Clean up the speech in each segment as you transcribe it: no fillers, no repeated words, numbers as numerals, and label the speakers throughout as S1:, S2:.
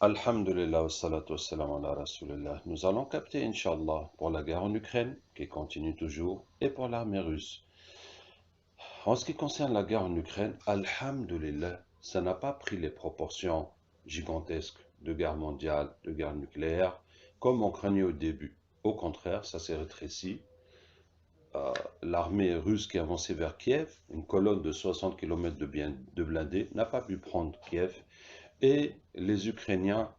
S1: Alhamdulillah wa salatu wa salam ala Rasulillah. Nous allons capter, Inch'Allah, pour la guerre en Ukraine, qui continue toujours, et pour l'armée russe. En ce qui concerne la guerre en Ukraine, Alhamdulillah, ça n'a pas pris les proportions gigantesques de guerre mondiale, de guerre nucléaire, comme on craignait au début. Au contraire, ça s'est rétréci. L'armée russe qui avançait vers Kiev, une colonne de 60 km de blindés, n'a pas pu prendre Kiev. Et les Ukrainiens,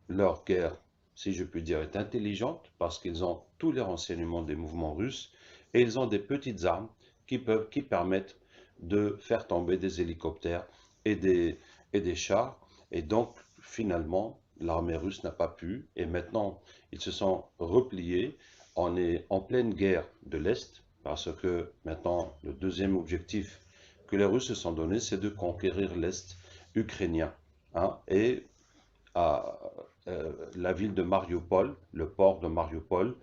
S1: leur guerre, si je puis dire, est intelligente parce qu'ils ont tous les renseignements des mouvements russes et ils ont des petites armes qui permettent de faire tomber des hélicoptères et des chars. Et donc, finalement, l'armée russe n'a pas pu. Et maintenant, ils se sont repliés. On est en pleine guerre de l'Est parce que maintenant, le deuxième objectif que les Russes se sont donné, c'est de conquérir l'Est ukrainien, hein, et à la ville de Mariupol, le port de Mariupol.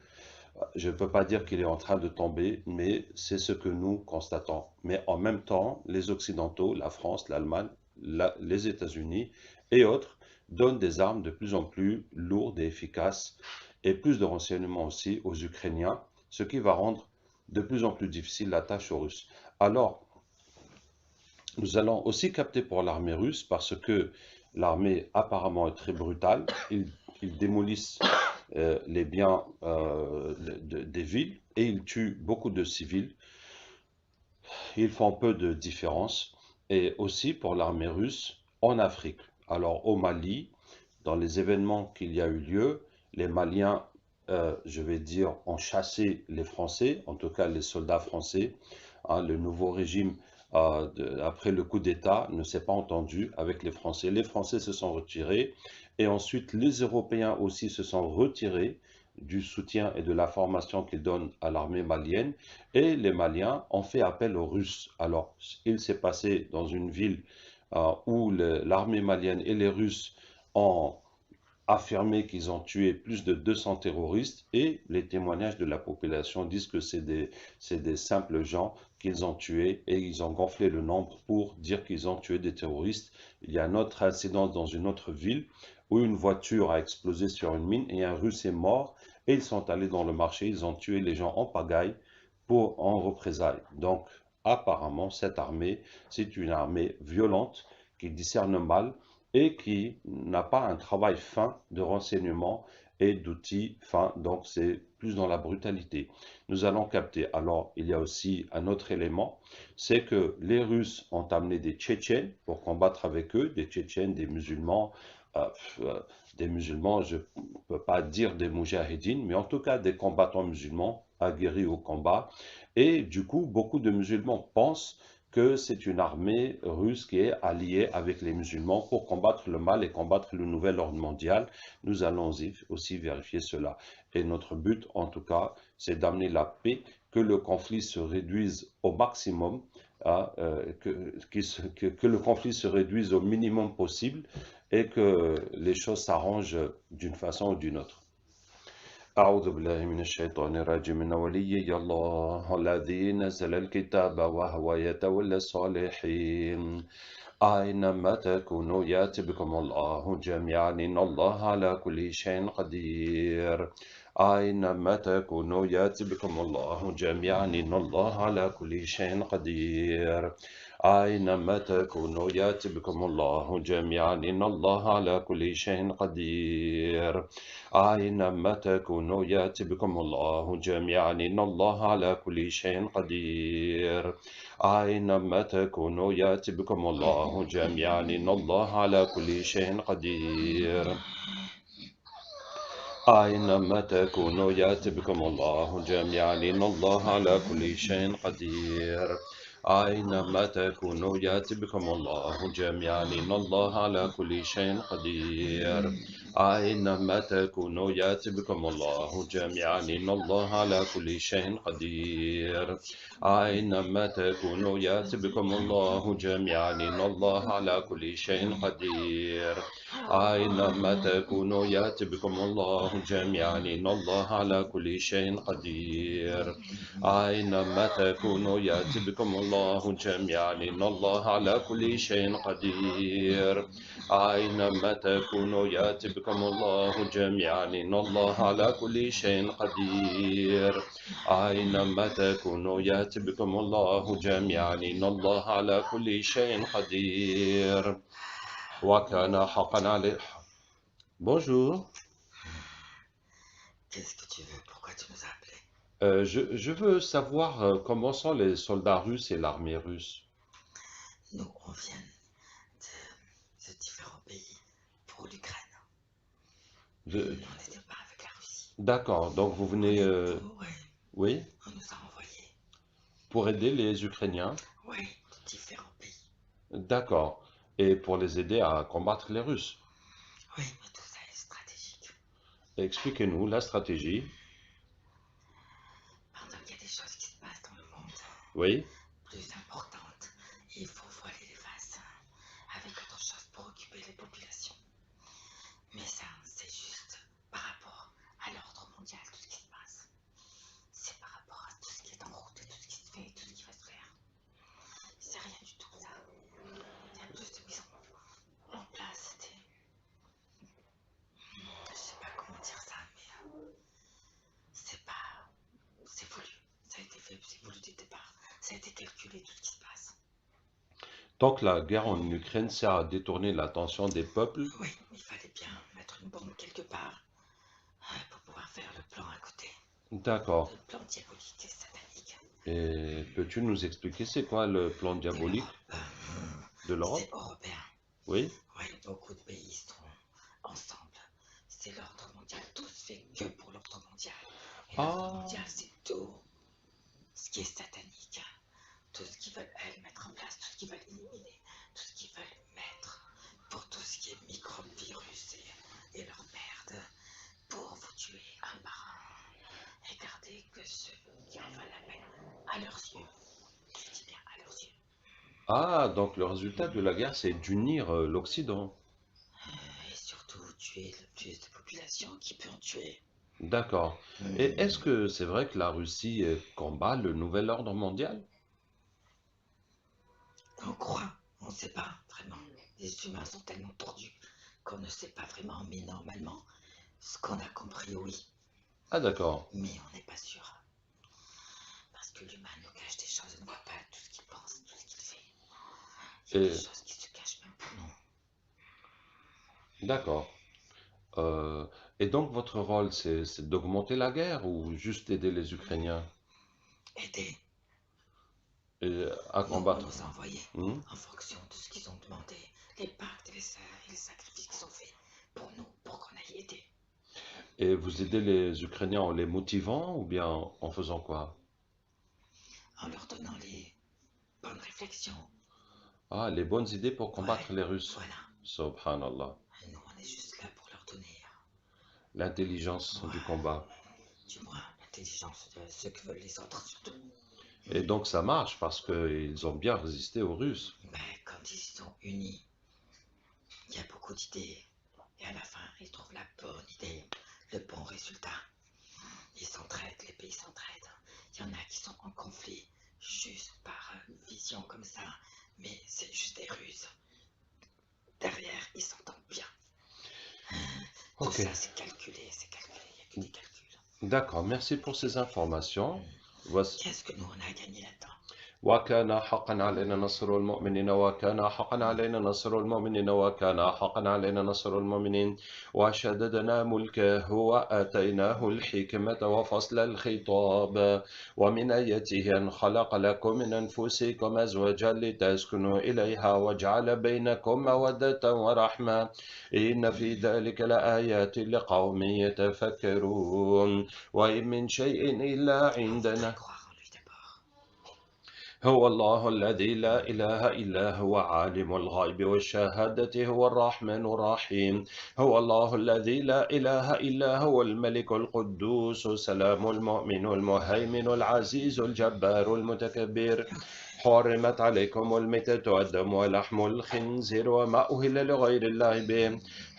S1: Je ne peux pas dire qu'il est en train de tomber, mais c'est ce que nous constatons. Mais en même temps, les Occidentaux, la France, l'Allemagne, les États-Unis et autres donnent des armes de plus en plus lourdes et efficaces et plus de renseignements aussi aux Ukrainiens, ce qui va rendre de plus en plus difficile la tâche aux Russes. Alors, nous allons aussi capter pour l'armée russe parce que l'armée apparemment est très brutale. Ils démolissent les biens des villes et ils tuent beaucoup de civils. Ils font peu de différence. Et aussi pour l'armée russe en Afrique. Alors au Mali, dans les événements qu'il y a eu lieu, les Maliens, je vais dire, ont chassé les Français, en tout cas les soldats français. Hein, le nouveau régime, après le coup d'État, ne s'est pas entendu avec les Français. Les Français se sont retirés et ensuite les Européens aussi se sont retirés du soutien et de la formation qu'ils donnent à l'armée malienne et les Maliens ont fait appel aux Russes. Alors, il s'est passé dans une ville où l'armée malienne et les Russes ont affirmé qu'ils ont tué plus de 200 terroristes et les témoignages de la population disent que c'est des simples gens qu'ils ont tués et ils ont gonflé le nombre pour dire qu'ils ont tué des terroristes. Il y a un autre incident dans une autre ville où une voiture a explosé sur une mine et un Russe est mort et ils sont allés dans le marché, ils ont tué les gens en pagaille en représailles. Donc apparemment cette armée, c'est une armée violente qui discerne mal et qui n'a pas un travail fin de renseignement et d'outils fins, donc c'est plus dans la brutalité. Nous allons capter. Alors, il y a aussi un autre élément, c'est que les Russes ont amené des Tchétchènes pour combattre avec eux, des Tchétchènes, euh, euh, des musulmans, je ne peux pas dire des moudjahidines, mais en tout cas des combattants musulmans aguerris au combat. Et du coup, beaucoup de musulmans pensent que c'est une armée russe qui est alliée avec les musulmans pour combattre le mal et combattre le nouvel ordre mondial. Nous allons aussi vérifier cela. Et notre but, en tout cas, c'est d'amener la paix, que le conflit se réduise au maximum, que le conflit se réduise au minimum possible et que les choses s'arrangent d'une façon ou d'une autre. أعوذ بالله من الشيطان الرجيم من وليي الله الذي نزل الكتاب وهو يتولى الصالحين أينما تكونوا يأتي بكم الله جميعا إن الله على كل شيء قدير أينما تكونوا يأتي بكم الله جميعا إن الله على كل شيء قدير أينما تكونوا يأتي بكم الله جميعا إن الله على كل شيء قدير أينما تكونوا يأتي بكم الله جميعا إن الله على كل شيء قدير أينما تكونوا يأتي بكم الله جميعا إن الله على كل شيء قدير أينما تكونوا يأتي بكم الله جميعا إن الله على كل شيء قدير أينما تكونوا يأتي بكم الله جميعا إن الله على كل شيء قدير أينما تكونوا يأتي بكم الله جميعا إن الله على كل شيء قدير أينما تكونوا يأتي بكم الله جميعا إن الله على كل شيء قدير أينما تكونوا يأتي بكم الله جميعا إن الله على كل شيء قدير أينما تكونوا يأتي بكم الله جميعا إن الله على كل شيء قدير أينما تكونوا يأتي بكم الله جميعا إن الله على كل شيء قدير أينما تكونوا يأتي بكم الله جميعا إن الله على كل شيء قدير وكان حقا عليه. Bonjour.
S2: Qu'est-ce que tu veux? Pourquoi tu nous as appelés?
S1: Je veux savoir comment sont les soldats russes et l'armée russe.
S2: Nous, on vient de différents pays pour l'Ukraine.
S1: Je-
S2: On n'était pas avec la Russie.
S1: D'accord, donc vous venez
S2: Ouais,
S1: oui,
S2: on nous a envoyés.
S1: pour aider les Ukrainiens.
S2: Ouais, de différents pays.
S1: D'accord. Et pour les aider à combattre les Russes.
S2: Oui, mais tout ça est stratégique.
S1: Expliquez-nous la stratégie.
S2: Pendant qu'il y a des choses qui se passent dans le monde
S1: Oui.
S2: plus importantes, il faut voiler les faces avec autre chose pour occuper les populations. Mais ça, c'est juste par rapport à l'ordre mondial, tout ce qui se passe. C'est par rapport à tout ce qui est en route et tout ce qui se fait et tout ce qui va se faire. C'est rien du tout ça. Il y a plus de mise en place des... Je sais pas comment dire ça, mais c'est pas... C'est voulu. Ça a été fait, c'est voulu dès le départ. Ça a été calculé, tout ce qui se passe.
S1: Donc la guerre en Ukraine sert à détourner l'attention des peuples.
S2: Oui, il fallait bien mettre une bombe quelque part pour pouvoir faire le plan à côté.
S1: D'accord.
S2: Le plan diabolique et satanique
S1: Et peux-tu nous expliquer c'est quoi le plan
S2: de
S1: diabolique
S2: l'Europe.
S1: de l'Europe?
S2: C'est européen.
S1: Oui.
S2: Oui, beaucoup de pays sont ensemble. C'est l'ordre mondial. Tout se fait que pour l'ordre mondial. Et l'ordre
S1: Ah,
S2: mondial, c'est tout ce qui est satanique. Tout ce qu'ils veulent, elles, mettre en place, tout ce qu'ils veulent éliminer, tout ce qu'ils veulent mettre pour tout ce qui est microbes, virus et leur merde, pour vous tuer un par un. Et garder que ceux qui en valent la peine à leurs yeux. Je dis bien à leurs yeux.
S1: ah, donc le résultat de la guerre, c'est d'unir l'Occident.
S2: Et surtout tuer le plus de population qui peut en tuer.
S1: D'accord. Et est-ce que c'est vrai que la Russie combat le nouvel ordre mondial?
S2: On croit, on ne sait pas vraiment. Les humains sont tellement tordus qu'on ne sait pas vraiment, mais normalement, ce qu'on a compris, oui.
S1: Ah, d'accord.
S2: Mais on n'est pas sûr. Parce que l'humain nous cache des choses, on ne voit pas tout ce qu'il pense, tout ce qu'il fait. Il y a
S1: Et
S2: des choses qui se cachent même pour nous.
S1: d'accord. Et donc votre rôle, c'est d'augmenter la guerre ou juste aider les Ukrainiens
S2: Aider,
S1: à
S2: nous, on
S1: combattre?
S2: nous a envoyés
S1: Hmm.
S2: en fonction de ce qu'ils ont demandé, les pactes et les sacrifices qu'ils ont faits pour nous, pour qu'on aille aider.
S1: Et vous aidez les Ukrainiens en les motivant ou bien en faisant quoi?
S2: En leur donnant les bonnes réflexions.
S1: Ah, les bonnes idées pour combattre
S2: Ouais,
S1: les Russes.
S2: voilà.
S1: Subhanallah.
S2: Nous, on est juste là pour leur donner,
S1: L'intelligence du combat.
S2: du moins, l'intelligence de ceux que veulent les autres, surtout.
S1: Et donc ça marche parce qu'ils ont bien résisté aux Russes.
S2: Mais quand ils sont unis, il y a beaucoup d'idées. Et à la fin, ils trouvent la bonne idée, le bon résultat. Ils s'entraident, les pays s'entraident. Il y en a qui sont en conflit juste par vision comme ça, mais c'est juste des ruses. Derrière, ils s'entendent bien. Tout
S1: Ok,
S2: ça, c'est calculé, il n'y a que des calculs.
S1: d'accord, merci pour ces informations. Voici.
S2: Qu'est-ce que nous, on a gagné là-dedans?
S1: وكان حقا علينا نصر المؤمنين وكان حقا علينا نصر المؤمنين وكان حقا علينا نصر المؤمنين وشددنا ملكه وآتيناه الحكمة وفصل الخطاب ومن آياته أن خلق لكم من أنفسكم أزواجا لتسكنوا إليها وجعل بينكم مودة ورحمة إن في ذلك لآيات لقوم يتفكرون وإن من شيء إلا
S2: On voudrait
S1: عندنا
S2: croire en lui d'abord.
S1: هو الله الذي لا إله إلا هو عالم الغيب والشهادة هو الرحمن الرحيم هو الله الذي لا إله إلا هو الملك القدوس سلام المؤمن المهيمن العزيز الجبار المتكبر حرمت عليكم الميتة والدم ولحم الخنزير وما أهل لغير الله به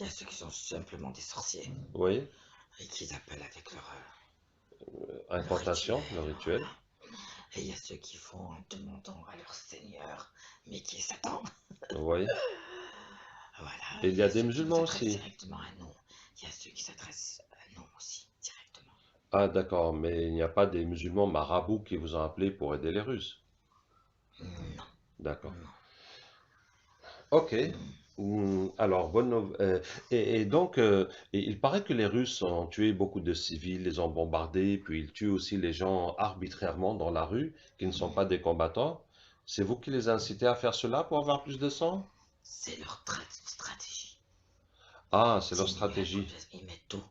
S2: Il y a ceux qui sont simplement des sorciers
S1: Oui,
S2: et qui appellent avec leur
S1: incantation, le
S2: rituel,
S1: rituel.
S2: voilà. Et il y a ceux qui font en demandant à leur Seigneur, mais qui est Satan.
S1: Oui.
S2: Voilà,
S1: Et il
S2: il
S1: y
S2: y
S1: a
S2: a
S1: des
S2: ceux qui nous
S1: musulmans
S2: adressent
S1: aussi.
S2: directement à nous. Il y a ceux qui s'adressent à nous aussi, directement.
S1: Ah, d'accord, mais il n'y a pas des musulmans marabouts qui vous ont appelé pour aider les Russes.
S2: Non,
S1: D'accord.
S2: non.
S1: Ok. Alors, et donc, il paraît que les Russes ont tué beaucoup de civils, les ont bombardés, puis ils tuent aussi les gens arbitrairement dans la rue, qui ne sont pas des combattants. C'est vous qui les incitez à faire cela pour avoir plus de sang?
S2: C'est leur stratégie.
S1: Ah, c'est leur
S2: Diminuer la
S1: stratégie.
S2: population, ils mettent tout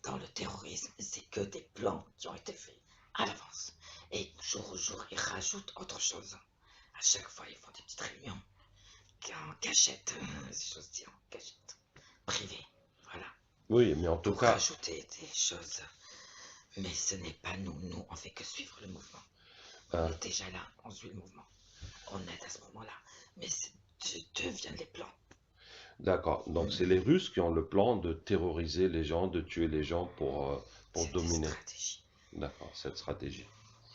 S2: dans le terrorisme. C'est que des plans qui ont été faits à l'avance. Et jour au jour, ils rajoutent autre chose. À chaque fois, ils font des petites réunions en cachette, si j'ose dire, en cachette, privée. Voilà.
S1: Oui, mais en tout
S2: Pour
S1: cas,
S2: rajouter des choses. Mais ce n'est pas nous. Nous, on fait que suivre le mouvement. On
S1: euh,
S2: est déjà là, on suit le mouvement. On aide à ce moment-là. Mais d'eux viennent les plans.
S1: d'accord. Donc, c'est les Russes qui ont le plan de terroriser les gens, de tuer les gens pour
S2: C'est des
S1: dominer.
S2: stratégies.
S1: D'accord, cette stratégie.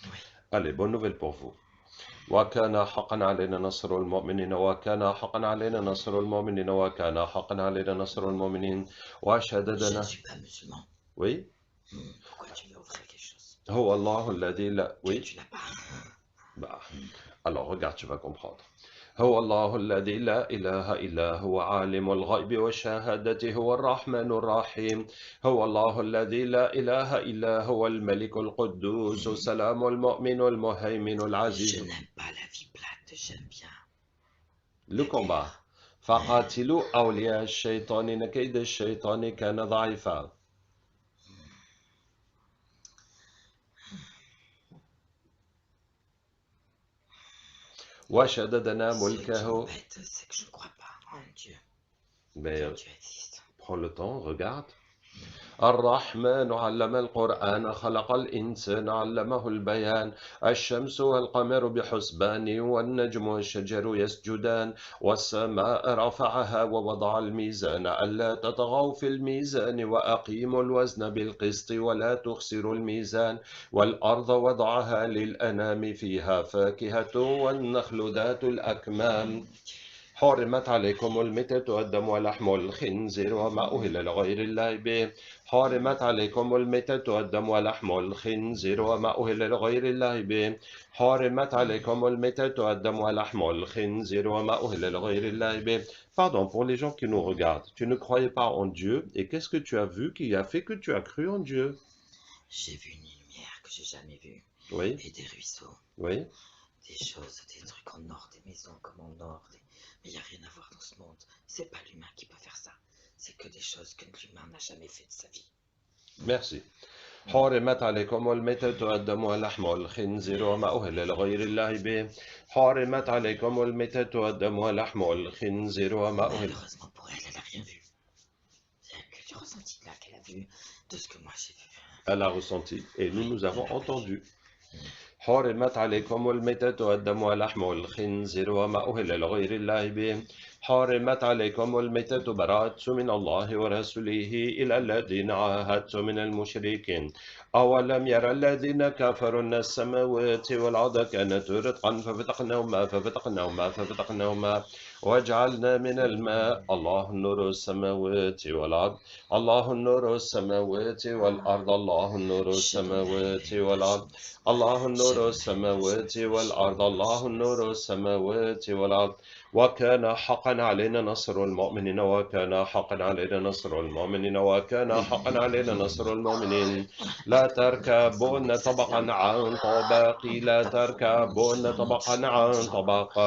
S2: Oui.
S1: Allez, bonne nouvelle pour vous. وكان حقا علينا نصر المؤمنين وكان حقا علينا نصر المؤمنين وكان حقا علينا نصر المؤمنين
S2: Je ne
S1: وشددنا.
S2: suis pas musulman.
S1: Oui.
S2: Pourquoi tu veux ouvrir quelque chose
S1: هو الله الذي لا.
S2: que
S1: Oui.
S2: tu n'as pas?
S1: Bah, alors regarde, tu vas comprendre. هو الله الذي لا إله إلا هو عالم الغيب والشهادة هو الرحمن الرحيم. هو الله الذي لا إله إلا هو الملك القدوس السلام المؤمن المهيمن
S2: Je
S1: العزيز.
S2: n'aime pas la vie plate, j'aime bien
S1: Le
S2: la
S1: combat.
S2: guerre.
S1: فقاتلوا أولياء الشيطان إن كيد الشيطان كان ضعيفا. وشددنا
S2: Ce qui
S1: ملكه.
S2: m'embête, c'est que je ne crois pas en Dieu,
S1: Mais
S2: qu'un Dieu existe.
S1: prends le temps, regarde. الرحمن علم القرآن خلق الإنسان علمه البيان. الشمس والقمر بحسبان والنجم والشجر يسجدان. والسماء رفعها ووضع الميزان ألا تطغوا في الميزان وأقيموا الوزن بالقسط ولا تخسروا الميزان. والأرض وضعها للأنام فيها فاكهة والنخل ذات الأكمام. حرمت عليكم الميتة والدم ولحم الخنزير وما أهل لغير الله به. حرمت عليكم الميتة والدم ولحم الخنزير وما أهل لغير الله به. حرمت عليكم الميتة والدم ولحم الخنزير وما أهل لغير الله به. Pardon, pour les gens qui nous regardent, tu ne croyais pas en Dieu et qu'est-ce que tu as vu qui a fait que tu as cru en Dieu?
S2: J'ai vu une lumière que j'ai jamais vue,
S1: Oui,
S2: et des ruisseaux,
S1: oui.
S2: des choses, des trucs en or, des maisons comme en or. Mais il n'y a rien à voir dans ce monde. C'est pas l'humain qui peut faire ça. C'est que des choses que l'humain n'a jamais fait de sa vie.
S1: Merci. حرمت عليكم الميتة والدم ولحم الخنزير وما أهل لغير الله به. حرمت عليكم الميتة والدم ولحم الخنزير وما أهل.
S2: Malheureusement pour elle, elle a rien vu. Il n'y a que du ressenti là qu'elle a vu de ce que moi j'ai vu.
S1: Elle a ressenti et nous, nous avons
S2: Elle a pas
S1: entendu.
S2: vu.
S1: حرمت عليكم الميتة والدم ولحم الخنزير وما أهل لغير الله به. حرمت عليكم الميتة براءة من الله ورسوله إلى الذين عاهدتم من المشركين. أولم يرى الذين كفروا أن السماوات والأرض كانت رتقا ففتقناهما وجعلنا من الماء. الله نور السماوات والأرض. الله نور السماوات والأرض. الله نور السماوات والأرض. الله نور السماوات والأرض. الله نور السماوات والأرض. وكان حقا علينا نصر المؤمنين وكان حقا علينا نصر المؤمنين وكان حقا علينا نصر المؤمنين. لا تركبون طبقا عن طبق. لا تركبون طبقا عن طبق.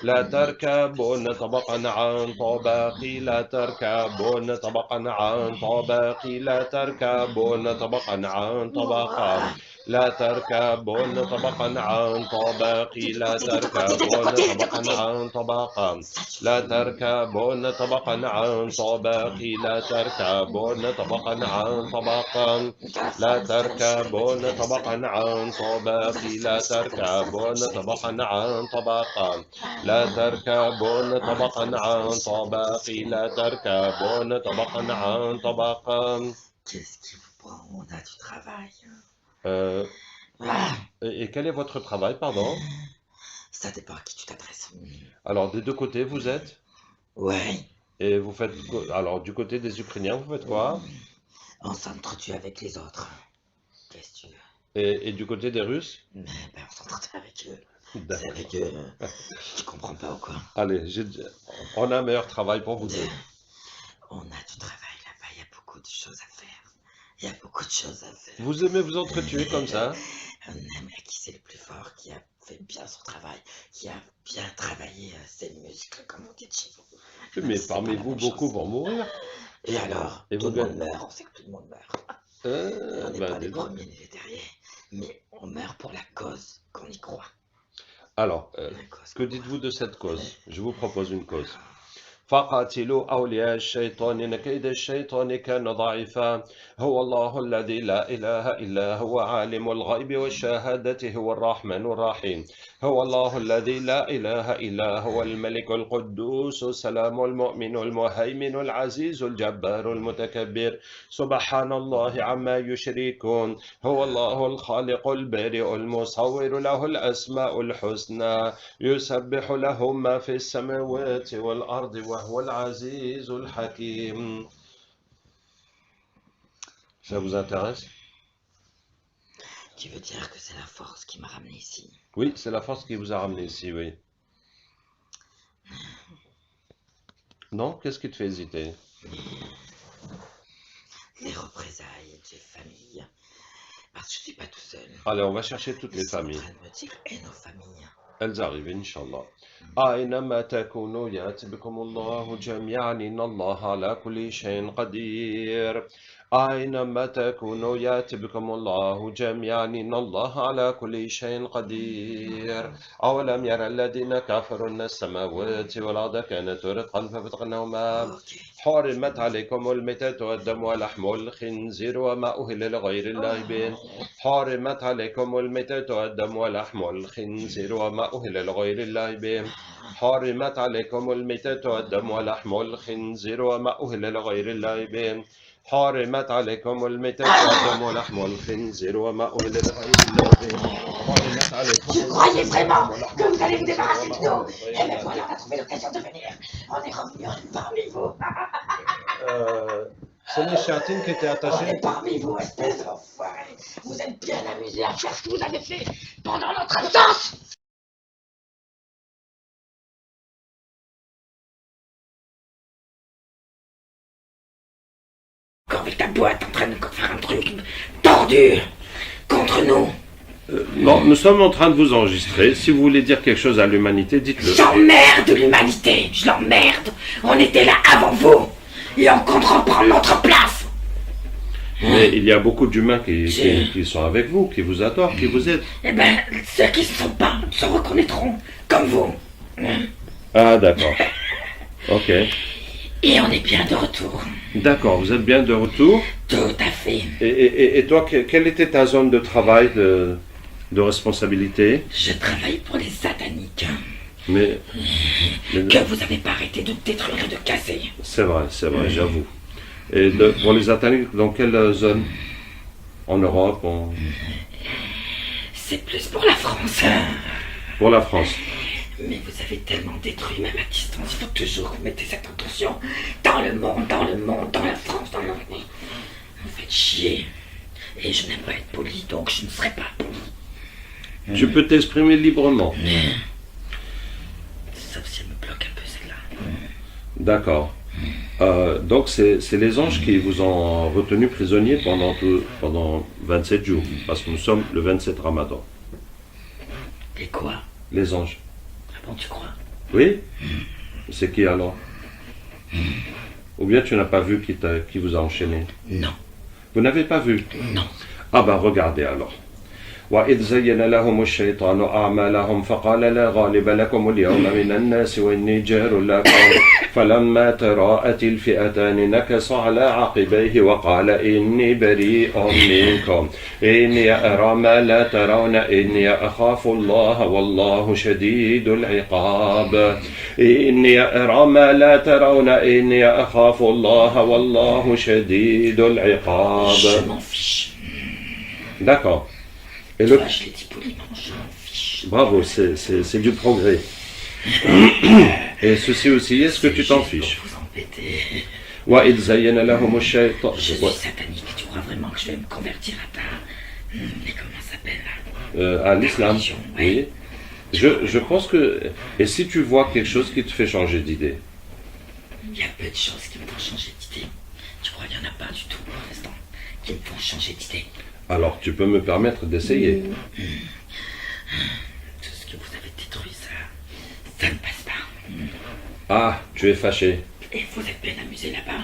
S1: لا تركبون طبقا عن طبق. لا تركبون طبقا عن طبق. لا تركبون طبقا عن طبق. لا تركبون طبقا عن طبق لا تركبون طبقا عن طبق لا تركبون طبقا عن طبق لا تركبون طبقا عن طبق لا تركبون طبقا عن طبق لا تركبون طبقا عن طبق لا تركبون طبقا عن طبق لا تركبون طبقا عن طبق.
S2: Qu'est-ce qui vous prend? On a du travail.
S1: Euh,
S2: Ah,
S1: et quel est votre travail, pardon?
S2: ça dépend à qui tu t'adresses.
S1: Alors, des deux côtés, vous êtes?
S2: Ouais,
S1: Et vous faites... Alors, du côté des Ukrainiens, vous faites quoi?
S2: on s'entretue avec les autres. Qu'est-ce que tu veux?
S1: Et du côté des Russes?
S2: Ben, on s'entretue avec eux. C'est
S1: D'accord.
S2: avec eux. Tu comprends pas ou quoi?
S1: Allez, on a un meilleur travail pour vous deux.
S2: On a du travail là-bas, il y a beaucoup de choses à faire. Il y a beaucoup de choses à faire.
S1: Vous aimez vous entretuer comme ça?
S2: On aime qui c'est le plus fort, qui a fait bien son travail, qui a bien travaillé ses muscles, comme on dit de chez vous.
S1: Mais
S2: C'est pas
S1: parmi
S2: la
S1: vous,
S2: même
S1: beaucoup
S2: chose.
S1: vont mourir.
S2: Et alors,
S1: Et
S2: tout
S1: vous
S2: le monde
S1: gagnez-
S2: meurt, on sait que tout le monde meurt. On n'est
S1: ben,
S2: pas les
S1: dis donc.
S2: premiers ni les derniers, mais on meurt pour la cause qu'on y croit.
S1: Alors,
S2: La cause
S1: que
S2: qu'on
S1: dites-vous
S2: croit.
S1: de cette cause? Je vous propose une cause. فقاتلوا أولياء الشيطان إن كيد الشيطان كان ضعيفا هو الله الذي لا إله إلا هو عالم الغيب والشهادة هو الرحمن الرحيم هو الله الذي لا إله إلا هو الملك القدوس السلام المؤمن المهيمن العزيز الجبار المتكبر سبحان الله عما يشركون هو الله الخالق البارئ المصور له الأسماء الحسنى يسبح له ما في السماوات والأرض وهو العزيز الحكيم. Ça vous intéresse?
S2: Tu veux dire que c'est la force qui m'a ramené ici?
S1: Oui, c'est la force qui vous a ramené ici, oui. Non? Qu'est-ce qui te fait hésiter?
S2: Les représailles des familles. Parce que je suis pas tout seul.
S1: Allez, on va chercher toutes
S2: Ils
S1: les
S2: sont en
S1: familles.
S2: train de me dire, et nos familles.
S1: Elles arrivent, Inch'Allah. أينما تكونوا يأتي بكم الله جميعا إن الله على كل شيء قدير. أينما تكونوا يأتي بكم الله جميعا إن الله على كل شيء قدير. أولم يرى الذين كفروا أن السماوات والأرض كانت رتقا ففتقناهما
S2: Ok.
S1: حرمت عليكم الميتة والدم ولحم الخنزير وما أهل لغير الله به حرمت عليكم الميتة والدم ولحم الخنزير وما أهل لغير الله به حرمت عليكم الميتة والدم ولحم الخنزير وما أهل لغير الله به حرمت عليكم الميتة والدم ولحم الخنزير وما أهل لغير الله به حرمت عليكم
S2: Je croyais vraiment que vous allez vous débarrasser de nous. Et bien voilà, on a trouvé l'occasion de venir. On est revenu parmi vous.
S1: C'est les chatines qui étaient
S2: On
S1: attachées.
S2: est parmi vous, espèce d'enfoirés. Vous êtes bien amusés à faire ce que vous avez fait pendant notre absence. Encore avec ta boîte en train de faire un truc tordu contre nous.
S1: Bon, nous sommes en train de vous enregistrer. Si vous voulez dire quelque chose à l'humanité, dites-le.
S2: J'emmerde l'humanité, je l'emmerde. On était là avant vous. Et on compte reprendre notre place.
S1: Mais il y a beaucoup d'humains qui sont avec vous, qui vous adorent, qui vous aident.
S2: Eh ben, ceux qui ne sont pas se reconnaîtront comme vous.
S1: Ah, d'accord. Ok.
S2: Et on est bien de retour.
S1: D'accord, vous êtes bien de retour.
S2: Tout à fait.
S1: Et toi, quelle était ta zone de travail, de responsabilité?
S2: Je travaille pour les sataniques.
S1: Mais
S2: Que vous n'avez pas arrêté de détruire et de casser.
S1: c'est vrai, j'avoue. Et pour les attaques, dans quelle zone? En Europe,
S2: C'est plus pour la France.
S1: pour la France.
S2: Mais vous avez tellement détruit, même à distance, il faut toujours que vous mettez cette intention dans le monde, dans la France, dans le monde. Vous faites chier. Et je n'aime pas être poli, donc je ne serai pas poli.
S1: Tu peux t'exprimer librement.
S2: Sauf si elle me bloque un peu celle-là.
S1: D'accord. Donc c'est les anges qui vous ont retenu prisonnier pendant 27 jours, parce que nous sommes le 27 Ramadan.
S2: Et quoi?
S1: Les anges.
S2: Ah bon, tu crois?
S1: Oui? C'est qui alors? Ou bien tu n'as pas vu qui vous a enchaîné?
S2: Non,
S1: Vous n'avez pas vu?
S2: non.
S1: Ah ben regardez alors. وإذ زين لهم الشيطان أعمالهم فقال لا غالب لكم اليوم من الناس وإني جار لكم فلما تراءت الفئتان نكص على عقبيه وقال إني بريء منكم إني أرى ما لا ترون إني أخاف الله والله شديد العقاب إني أرى ما لا ترون إني أخاف الله والله شديد العقاب.
S2: Je m'en fiche.
S1: D'accord. Et
S2: Tu
S1: le...
S2: vois, je l'ai dit poliment, je m'en fiche.
S1: Bravo, c'est du progrès. Et ceci aussi, est-ce que tu t'en fiches?
S2: Vous embêtez.
S1: وَإِذْ زَيَّنَ لَهُمُ الشَّيْطَانُ.
S2: Je suis satanique, tu crois vraiment que je vais me convertir à ta... Mais comment ça s'appelle là?
S1: À l'islam,
S2: religion,
S1: oui. Je pense que... Et si tu vois quelque chose qui te fait changer d'idée?
S2: Il y a peu de choses qui me font changer d'idée. Tu crois qu'il n'y en a pas du tout pour l'instant qui me font changer d'idée?
S1: Alors tu peux me permettre d'essayer.
S2: Tout ce que vous avez détruit, ça ne passe pas.
S1: Ah, tu es fâché.
S2: Et vous êtes bien amusé là-bas?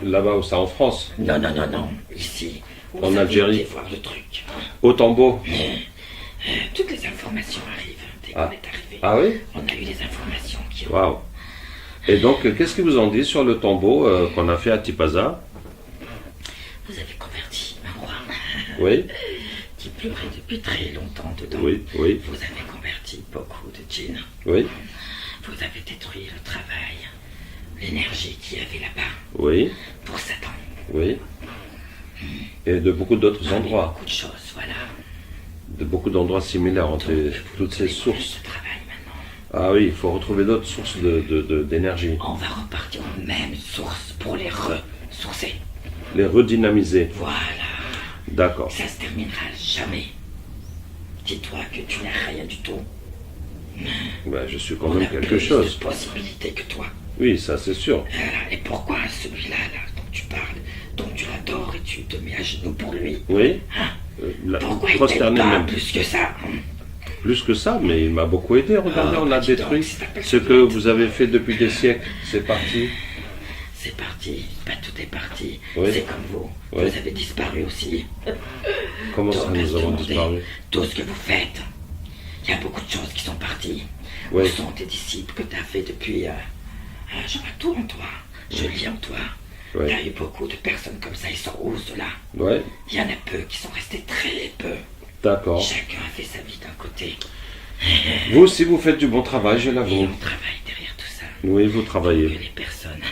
S1: Là-bas où ça, en France?
S2: Non, non, non, non. Ici, vous
S1: En
S2: avez
S1: Algérie.
S2: été voir le truc.
S1: Au tombeau?
S2: Toutes les informations arrivent. Dès qu'on est arrivé,
S1: Ah oui?
S2: on a eu les informations qui ont...
S1: Waouh. Et donc, qu'est-ce qu'ils vous ont dit sur le tombeau qu'on a fait à Tipaza?
S2: Vous avez converti un roi
S1: Oui,
S2: qui pleurait depuis très longtemps dedans.
S1: oui, oui,
S2: Vous avez converti beaucoup de djinns.
S1: oui,
S2: Vous avez détruit le travail, l'énergie qu'il y avait là-bas
S1: oui,
S2: pour Satan.
S1: oui. Et de beaucoup d'autres
S2: On a mis
S1: endroits,
S2: beaucoup de choses, voilà.
S1: de beaucoup d'endroits similaires entre
S2: Donc, vous
S1: toutes ces
S2: donnez plus
S1: sources.
S2: de travail maintenant.
S1: Ah oui, il faut retrouver d'autres sources d'énergie,
S2: On va repartir aux mêmes sources pour les ressourcer.
S1: les redynamiser.
S2: Voilà.
S1: D'accord.
S2: Ça se terminera jamais. Dis-toi que tu n'as rien du tout.
S1: Ben, je suis quand
S2: On
S1: même
S2: a
S1: quelque
S2: plus
S1: chose.
S2: de possibilités que toi.
S1: Oui, ça c'est sûr.
S2: Et pourquoi celui-là, là, dont tu parles, dont tu l'adores et tu te mets à genoux pour lui,
S1: Oui,
S2: hein, pourquoi il t'aide
S1: prosterné
S2: pas
S1: même.
S2: plus que ça?
S1: Plus que ça, mais il m'a beaucoup aidé. Regardez,
S2: Oh,
S1: on a
S2: dis donc,
S1: détruit
S2: si t'appelles
S1: ce
S2: ça
S1: que
S2: vite.
S1: vous avez fait depuis des siècles. C'est parti.
S2: C'est parti, bah, tout est parti.
S1: Oui.
S2: C'est comme vous.
S1: Oui.
S2: Vous avez disparu aussi.
S1: Comment ça,
S2: Donc,
S1: nous avons
S2: demandez
S1: disparu?
S2: Tout ce que vous faites. Il y a beaucoup de choses qui sont parties.
S1: Oui.
S2: Où sont tes disciples que tu as fait depuis... je vois tout en toi. Je lis en toi.
S1: Oui.
S2: Il y a eu beaucoup de personnes comme ça. Ils sont où, ceux-là?
S1: Ouais,
S2: Il y en a peu qui sont restés très peu.
S1: d'accord.
S2: Chacun a fait sa vie d'un côté.
S1: Vous aussi, vous faites du bon travail, je
S2: Et
S1: l'avoue.
S2: on travaille derrière tout ça.
S1: Oui, vous
S2: Que
S1: travaillez.
S2: les personnes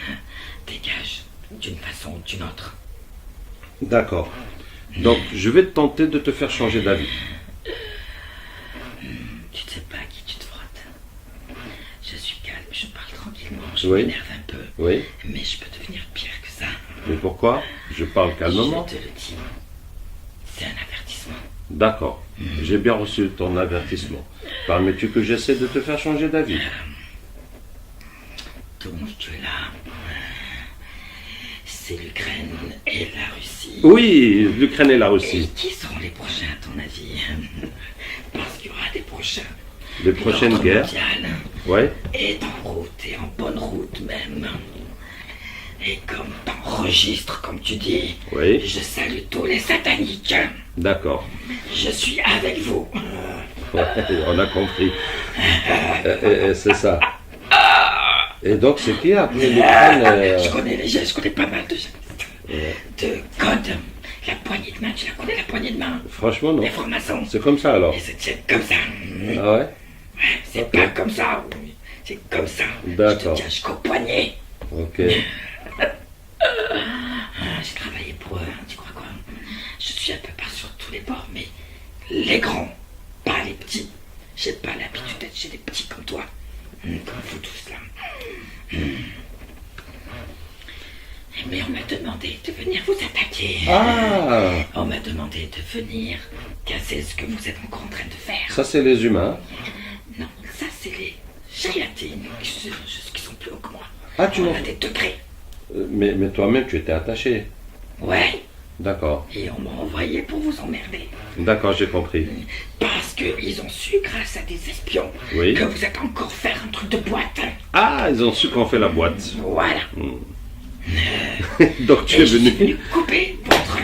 S2: dégagent d'une façon ou d'une autre.
S1: D'accord. Donc, je vais tenter de te faire changer d'avis.
S2: Tu ne sais pas à qui tu te frottes. Je suis calme, je parle tranquillement, je
S1: Oui.
S2: m'énerve un peu.
S1: Oui,
S2: Mais je peux devenir pire que ça.
S1: mais pourquoi? Je parle calmement.
S2: Je te le dis. C'est un avertissement.
S1: D'accord. J'ai bien reçu ton avertissement. Permets-tu que j'essaie de te faire changer d'avis?
S2: Donc tu es là. C'est l'Ukraine et la Russie.
S1: Oui, l'Ukraine et la
S2: Et
S1: Russie.
S2: qui seront les prochains à ton avis? Parce qu'il y aura des prochains.
S1: Les prochaines
S2: L'ordre
S1: guerres.
S2: mondial
S1: Ouais.
S2: est en route et en bonne route même. Et comme t'enregistres, comme tu dis,
S1: Oui.
S2: je salue tous les sataniques.
S1: D'accord.
S2: Je suis avec vous.
S1: Ouais, on a compris. C'est ça. Et donc, c'est qui après l'Ukraine?
S2: Je connais pas mal de
S1: Ouais.
S2: de codes. La poignée de main, tu la connais, la poignée de main?
S1: Franchement, non.
S2: Les francs-maçons.
S1: C'est comme ça alors.
S2: Ils se tiennent comme ça.
S1: Ah ouais?
S2: Ouais, c'est
S1: Ok.
S2: pas comme ça. C'est comme ça.
S1: D'accord.
S2: Je te tiens jusqu'au poignet.
S1: Ok.
S2: J'ai travaillé pour eux, hein, tu crois quoi? Je suis un peu pas sur tous les bords, mais les grands, pas les petits. J'ai pas l'habitude d'être chez les petits comme toi. Comme vous tous là. Mais on m'a demandé de venir vous attaquer.
S1: Ah!
S2: On m'a demandé de venir casser ce que vous êtes encore en train de faire.
S1: Ça, c'est les humains.
S2: Non, ça c'est les gélatines qui sont plus hauts que moi.
S1: Ah, tu
S2: On
S1: m'en...
S2: a des degrés.
S1: Mais toi-même, tu étais attaché.
S2: Ouais,
S1: D'accord.
S2: et on m'a envoyé pour vous emmerder.
S1: D'accord, j'ai compris.
S2: Parce qu'ils ont su, grâce à des espions,
S1: Oui.
S2: que vous êtes encore faire un truc de boîte.
S1: Ah, ils ont su qu'on fait la boîte.
S2: Voilà.
S1: Donc, tu es
S2: Et je suis
S1: venu.
S2: venu couper votre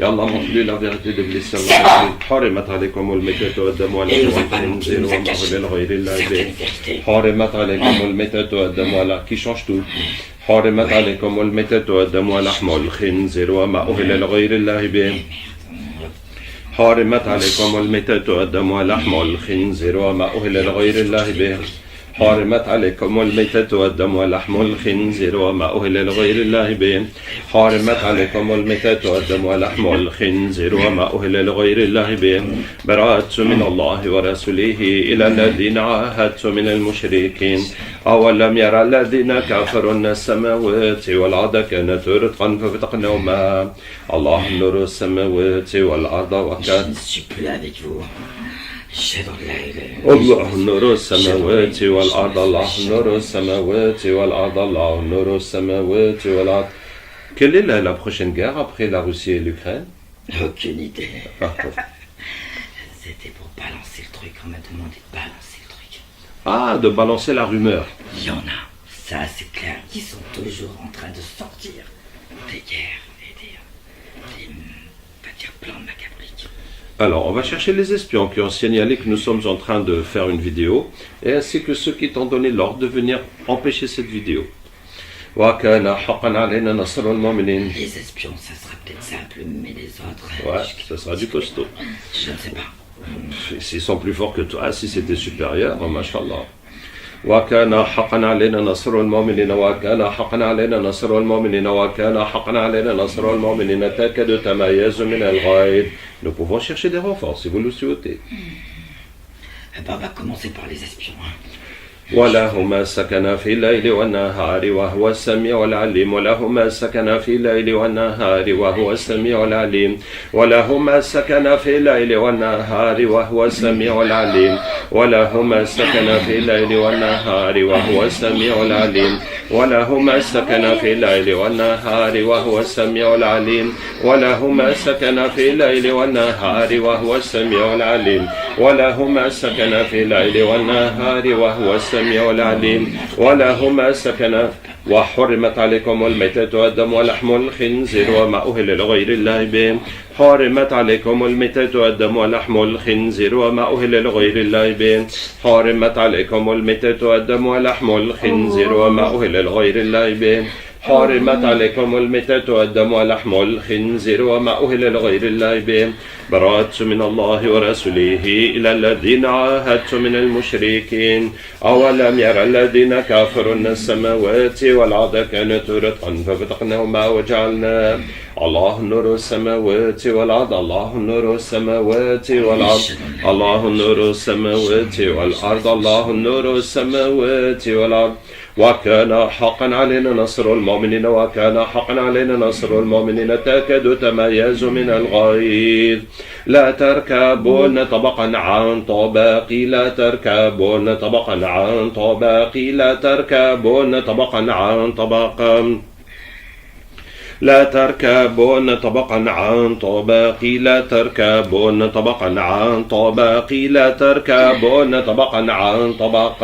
S1: يا الله محلي la vérité de blessure حرمت عليكم الميتة والدم ولحم الخنزير وما أهل لغير الله به حرمت عليكم الميتة والدم ولحم qui change tout حرمت عليكم الميتة والدم ولحم الخنزير وما أهل لغير الله به حرمت عليكم الميتة والدم ولحم الخنزير وما أهل لغير الله به حرمت عليكم الميتة والدم ولحم الخنزير وما أهل لغير الله به حرمت عليكم الميتة والدم ولحم الخنزير وما أهل لغير الله به براءة من الله ورسوله إلى الذين عاهدت من المشركين أولم يرى الذين كفروا أن السماوات والأرض كانت رتقا ففتقناهما الله نور السماوات والأرض وكان الله نور السماوات والأرض الله نور السماوات والأرض الله نور السماوات والأرض. Quelle est la prochaine guerre après la Russie et l'Ukraine?
S2: Aucune idée. C'était pour balancer le truc, on m'a demandé de balancer le truc.
S1: Ah, de balancer la rumeur.
S2: Il y en a, ça c'est clair, qui sont toujours en train de sortir des guerres et des plans macabriques.
S1: Alors, on va chercher les espions qui ont signalé que nous sommes en train de faire une vidéo, et ainsi que ceux qui t'ont donné l'ordre de venir empêcher cette vidéo. Les
S2: espions, ça sera peut-être simple, mais les autres...
S1: Ouais, ça sera du costaud.
S2: Je ne sais pas.
S1: S'ils sont plus forts que toi, si c'était supérieur, mashallah. وكان حقا علينا نصر المؤمنين وكان حقا علينا نصر المؤمنين وكان حقا علينا نصر المؤمنين تكاد تميز من الغيظ. Nous pouvons chercher des renforts si vous le souhaitez.
S2: On va commencer par les espions.
S1: وله ما سكن في الليل والنهار وهو السميع العليم وله ما سكن في الليل والنهار وهو السميع العليم وله ما سكن في الليل والنهار وهو السميع العليم وله ما سكن في الليل والنهار وهو السميع العليم وله ما سكن في الليل والنهار وهو السميع العليم وله ما سكن في الليل والنهار وهو السميع العليم وله ما سكن في الليل والنهار وهو السميع العليم وله ما سكن وحرمت عليكم الميتة والدم ولحم الخنزير وما أهل لغير الله به حرمت عليكم الميتة والدم ولحم الخنزير وما أهل لغير الله به حرمت عليكم الميتة والدم ولحم الخنزير وما أهل لغير الله به حرمت عليكم الميتة والدم ولحم الخنزير وما أهل لغير الله به براءة من الله ورسوله إلى الذين عاهدت من المشركين أولم يرى الذين كفروا أن السماوات والأرض كانت رتقا ففتقناهما وجعلنا الله نور السماوات والأرض الله نور السماوات والأرض الله نور السماوات والأرض الله نور السماوات والأرض وكان حقا علينا نصر المؤمنين وكان حقا علينا نصر المؤمنين تكاد تميز من الغيظ لا تركبون طبقا عن طبق لا تركبون طبقا عن طبق لا تركبون طبقا عن طبق لا تركبون طبقا عن طبق لا تركبون طبقا عن طبق لا تركبون طبقا عن طبق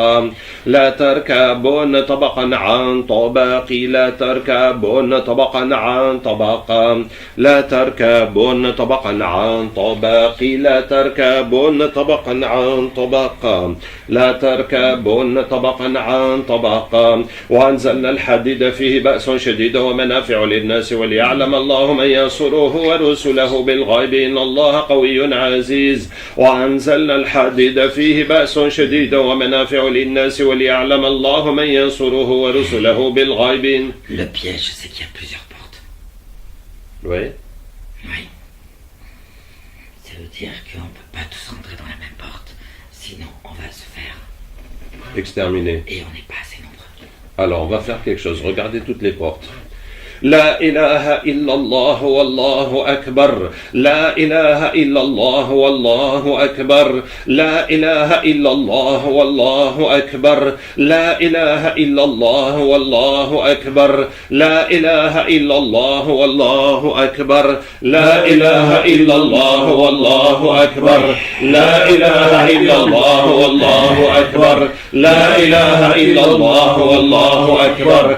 S1: لا تركبون طبقا عن طبق لا تركبون طبقا عن طبق لا تركبون طبقا عن طبق لا تركبون طبقا عن طبق لا تركبون طبقا عن طبق وأنزلنا الحديد فيه بأس شديد ومنافع للناس وليعلم الله من ينصره ورسله بالغيب إن الله قوي عزيز وأنزلنا الحديد فيه بأس شديد ومنافع للناس وليعلم الله من ينصره ورسله بالغيب.
S2: Le piège, c'est qu'il y a plusieurs portes.
S1: Oui.
S2: Oui. Ça veut dire qu'on ne peut pas tous rentrer dans la même porte, sinon on va se faire
S1: exterminer.
S2: Et on n'est pas assez nombreux.
S1: Alors on va faire quelque chose, regardez toutes les portes. لا إله إلا الله والله أكبر لا إله إلا الله والله أكبر لا إله إلا الله والله أكبر لا إله إلا الله والله أكبر لا إله إلا الله والله أكبر لا إله إلا الله والله أكبر لا إله إلا الله والله أكبر لا إله إلا الله والله أكبر